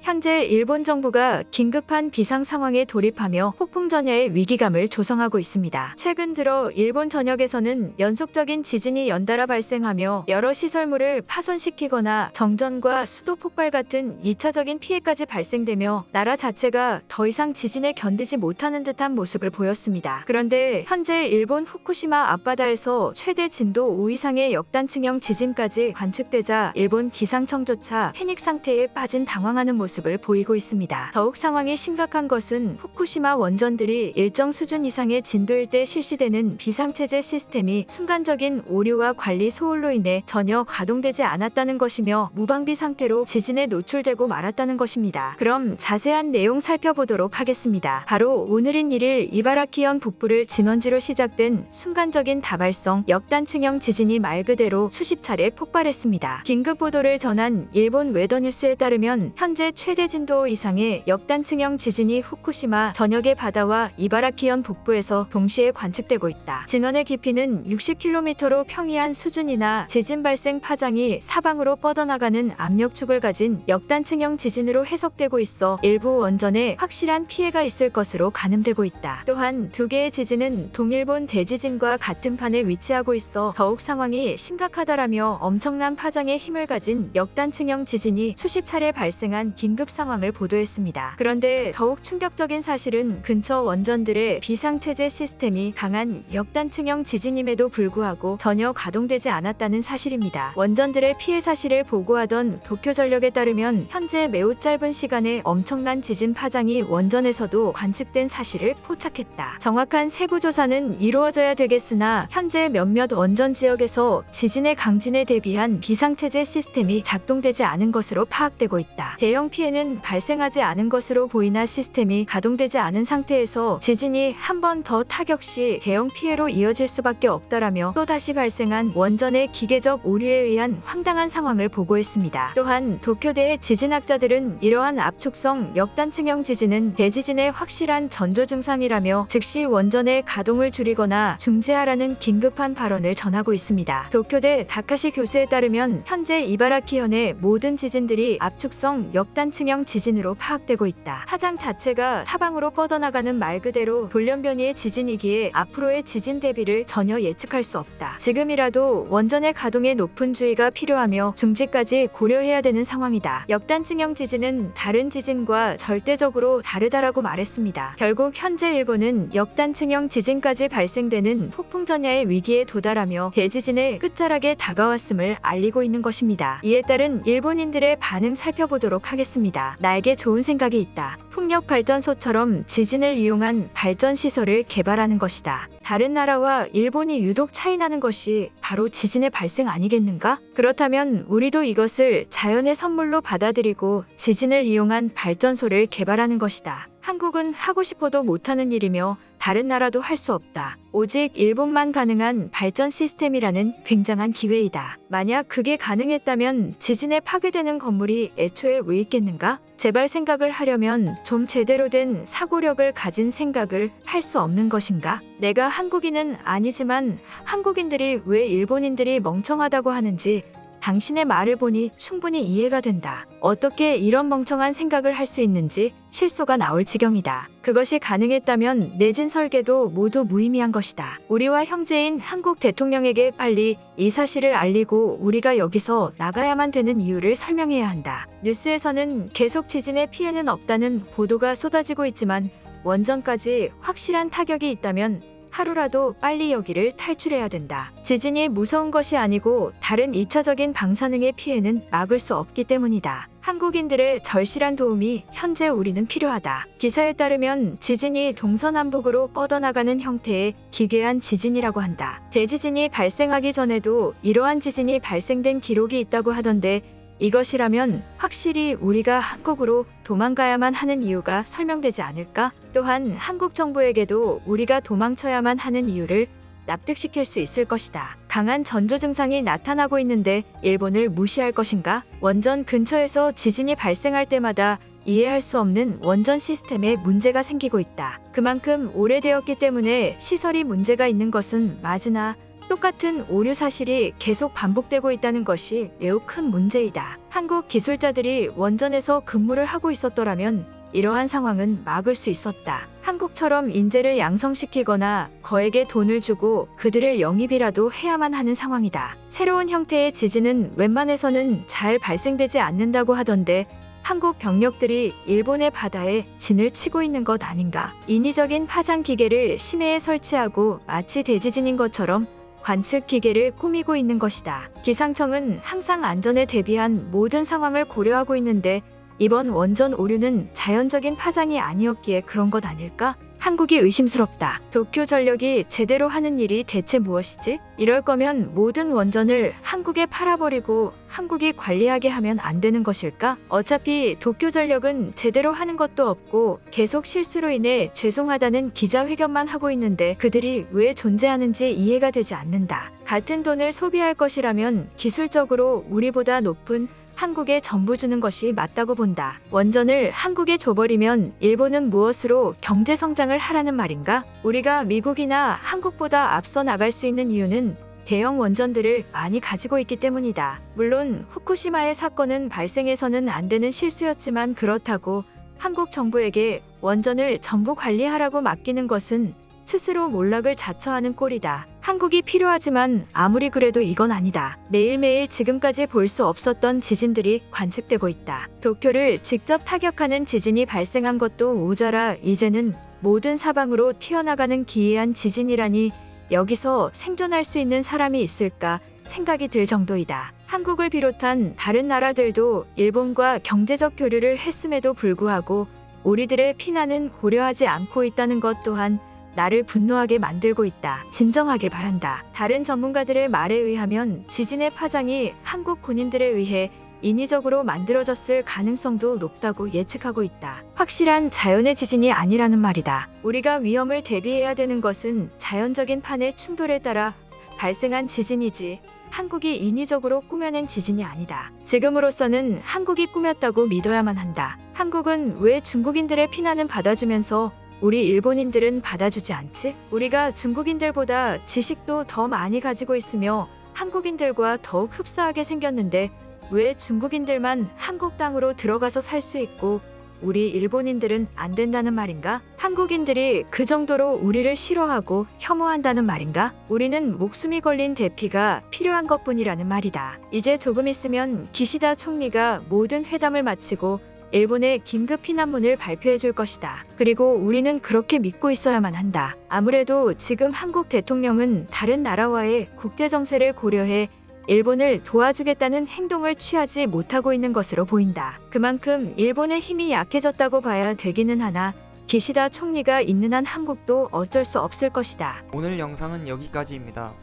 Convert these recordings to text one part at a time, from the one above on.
현재 일본 정부가 긴급한 비상 상황에 돌입하며 폭풍 전야의 위기감을 조성하고 있습니다. 최근 들어 일본 전역에서는 연속적인 지진이 연달아 발생하며 여러 시설물을 파손시키거나 정전과 수도 폭발 같은 2차적인 피해까지 발생되며 나라 자체가 더 이상 지진에 견디지 못하는 듯한 모습을 보였습니다. 그런데 현재 일본 후쿠시마 앞바다에서 최대 진도 5 이상의 역단층형 지진까지 관측되자 일본 기상청조차 패닉 상태에 빠진 당황하는 모습을 보이고 있습니다. 더욱 상황이 심각한 것은 후쿠시마 원전들이 일정 수준 이상의 진도일 때 실시되는 비상체제 시스템이 순간적인 오류와 관리 소홀로 인해 전혀 가동되지 않았다는 것이며 무방비 상태로 지진에 노출되고 말았다는 것입니다. 그럼 자세한 내용 살펴보도록 하겠습니다. 바로 오늘인 1일 이바라키현 북부를 진원지로 시작된 순간적인 다발성 역단층형 지진이 말 그대로 수십 차례 폭발했습니다. 긴급 보도를 전한 일본 웨더뉴스에 따르면 현재 최대 진도 이상의 역단층형 지진이 후쿠시마 전역의 바다와 이바라키현 북부에서 동시에 관측되고 있다. 진원의 깊이는 60km로 평이한 수준이나 지진 발생 파장이 사방으로 뻗어나가는 압력축을 가진 역단층형 지진으로 해석되고 있어 일부 원전에 확실한 피해가 있을 것으로 가늠되고 있다. 또한 두 개의 지진은 동일본 대지진과 같은 판에 위치하고 있어 더욱 상황이 심각하다라며 엄청난 파장의 힘을 가진 역단층형 지진이 수십 차례 발생한 긴급 상황을 보도했습니다. 그런데 더욱 충격적인 사실은 근처 원전들의 비상체제 시스템이 강한 역단층형 지진임에도 불구하고 전혀 가동되지 않았다는 사실입니다. 원전들의 피해 사실을 보고하던 도쿄전력에 따르면 현재 매우 짧은 시간에 엄청난 지진 파장이 원전에서도 관측된 사실을 포착했다. 정확한 세부 조사는 이루어져야 되겠으나 현재 몇몇 원전 지역에서 지진의 강진에 대비한 비상체제 시스템이 작동되지 않은 것으로 파악되고 있다. 대형 피해는 발생하지 않은 것으로 보이나 시스템이 가동되지 않은 상태에서 지진이 한 번 더 타격 시 대형 피해로 이어질 수밖에 없다라며 또다시 발생한 원전의 기계적 오류에 의한 황당한 상황을 보고했습니다. 또한 도쿄대의 지진학자들은 이러한 압축성 역단층형 지진은 대지진의 확실한 전조 증상이라며 즉시 원전의 가동을 줄이거나 중지하라는 긴급한 발언을 전하고 있습니다. 도쿄대 다카시 교수에 따르면 현재 이바라키현의 모든 지진들이 압축성 역단층형 지진으로 파악되고 있다. 파장 자체가 사방으로 뻗어나가는 말 그대로 돌연변이의 지진이기에 앞으로의 지진 대비를 전혀 예측할 수 없다. 지금이라도 원전의 가동에 높은 주의가 필요하며 중지까지 고려해야 되는 상황이다. 역단층형 지진은 다른 지진과 절대적으로 다르다라고 말했습니다. 결국 현재 일본은 역단층형 지진까지 발생되는 폭풍 전야의 위기에 도달하며 대지진의 끝자락에 다가왔음을 알리고 있는 것입니다. 이에 따른 일본인들의 반응 살펴보도록 하겠습니다. 나에게 좋은 생각이 있다. 풍력 발전소처럼 지진을 이용한 발전 시설을 개발하는 것이다. 다른 나라와 일본이 유독 차이나는 것이 바로 지진의 발생 아니겠는가? 그렇다면 우리도 이것을 자연의 선물로 받아들이고 지진을 이용한 발전소를 개발하는 것이다. 한국은 하고 싶어도 못하는 일이며 다른 나라도 할 수 없다. 오직 일본만 가능한 발전 시스템이라는 굉장한 기회이다. 만약 그게 가능했다면 지진에 파괴되는 건물이 애초에 왜 있겠는가? 제발 생각을 하려면 좀 제대로 된 사고력을 가진 생각을 할 수 없는 것인가? 내가 한국인은 아니지만 한국인들이 왜 일본인들이 멍청하다고 하는지 당신의 말을 보니 충분히 이해가 된다. 어떻게 이런 멍청한 생각을 할 수 있는지 실소가 나올 지경이다. 그것이 가능했다면 내진 설계도 모두 무의미한 것이다. 우리와 형제인 한국 대통령에게 빨리 이 사실을 알리고 우리가 여기서 나가야만 되는 이유를 설명해야 한다. 뉴스에서는 계속 지진의 피해는 없다는 보도가 쏟아지고 있지만 원전까지 확실한 타격이 있다면 하루라도 빨리 여기를 탈출해야 된다. 지진이 무서운 것이 아니고 다른 2차적인 방사능의 피해는 막을 수 없기 때문이다. 한국인들의 절실한 도움이 현재 우리는 필요하다. 기사에 따르면 지진이 동서남북으로 뻗어나가는 형태의 기괴한 지진이라고 한다. 대지진이 발생하기 전에도 이러한 지진이 발생된 기록이 있다고 하던데 이것이라면 확실히 우리가 한국으로 도망가야만 하는 이유가 설명되지 않을까? 또한 한국 정부에게도 우리가 도망쳐야만 하는 이유를 납득시킬 수 있을 것이다. 강한 전조 증상이 나타나고 있는데 일본을 무시할 것인가? 원전 근처에서 지진이 발생할 때마다 이해할 수 없는 원전 시스템에 문제가 생기고 있다. 그만큼 오래되었기 때문에 시설이 문제가 있는 것은 맞으나 똑같은 오류 사실이 계속 반복되고 있다는 것이 매우 큰 문제이다. 한국 기술자들이 원전에서 근무를 하고 있었더라면 이러한 상황은 막을 수 있었다. 한국처럼 인재를 양성시키거나 거액의 돈을 주고 그들을 영입이라도 해야만 하는 상황이다. 새로운 형태의 지진은 웬만해서는 잘 발생되지 않는다고 하던데 한국 병력들이 일본의 바다에 진을 치고 있는 것 아닌가? 인위적인 파장 기계를 심해에 설치하고 마치 대지진인 것처럼 관측 기계를 꾸미고 있는 것이다. 기상청은 항상 안전에 대비한 모든 상황을 고려하고 있는데 이번 원전 오류는 자연적인 파장이 아니었기에 그런 것 아닐까? 한국이 의심스럽다. 도쿄전력이 제대로 하는 일이 대체 무엇이지? 이럴 거면 모든 원전을 한국에 팔아버리고 한국이 관리하게 하면 안 되는 것일까? 어차피 도쿄전력은 제대로 하는 것도 없고 계속 실수로 인해 죄송하다는 기자회견만 하고 있는데 그들이 왜 존재하는지 이해가 되지 않는다. 같은 돈을 소비할 것이라면 기술적으로 우리보다 높은 한국에 전부 주는 것이 맞다고 본다. 원전을 한국에 줘버리면 일본은 무엇으로 경제 성장을 하라는 말인가? 우리가 미국이나 한국보다 앞서 나갈 수 있는 이유는 대형 원전들을 많이 가지고 있기 때문이다. 물론 후쿠시마의 사건은 발생해서는 안 되는 실수였지만 그렇다고 한국 정부에게 원전을 전부 관리하라고 맡기는 것은 스스로 몰락을 자처하는 꼴이다. 한국이 필요하지만 아무리 그래도 이건 아니다. 매일매일 지금까지 볼 수 없었던 지진들이 관측되고 있다. 도쿄를 직접 타격하는 지진이 발생한 것도 모자라 이제는 모든 사방으로 튀어나가는 기이한 지진이라니 여기서 생존할 수 있는 사람이 있을까 생각이 들 정도이다. 한국을 비롯한 다른 나라들도 일본과 경제적 교류를 했음에도 불구하고 우리들의 피난은 고려하지 않고 있다는 것 또한 나를 분노하게 만들고 있다. 진정하길 바란다. 다른 전문가들의 말에 의하면 지진의 파장이 한국 군인들에 의해 인위적으로 만들어졌을 가능성도 높다고 예측하고 있다. 확실한 자연의 지진이 아니라는 말이다. 우리가 위험을 대비해야 되는 것은 자연적인 판의 충돌에 따라 발생한 지진이지 한국이 인위적으로 꾸며낸 지진이 아니다. 지금으로서는 한국이 꾸몄다고 믿어야만 한다. 한국은 왜 중국인들의 피난은 받아주면서 우리 일본인들은 받아주지 않지? 우리가 중국인들보다 지식도 더 많이 가지고 있으며 한국인들과 더욱 흡사하게 생겼는데 왜 중국인들만 한국 땅으로 들어가서 살 수 있고 우리 일본인들은 안 된다는 말인가? 한국인들이 그 정도로 우리를 싫어하고 혐오한다는 말인가? 우리는 목숨이 걸린 대피가 필요한 것뿐이라는 말이다. 이제 조금 있으면 기시다 총리가 모든 회담을 마치고 일본의 긴급 피난문을 발표해 줄 것이다. 그리고 우리는 그렇게 믿고 있어야만 한다. 아무래도 지금 한국 대통령은 다른 나라와의 국제 정세를 고려해 일본을 도와주겠다는 행동을 취하지 못하고 있는 것으로 보인다. 그만큼 일본의 힘이 약해졌다고 봐야 되기는 하나 기시다 총리가 있는 한 한국도 어쩔 수 없을 것이다. 오늘 영상은 여기까지입니다.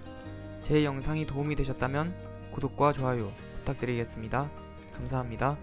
제 영상이 도움이 되셨다면 구독과 좋아요 부탁드리겠습니다. 감사합니다.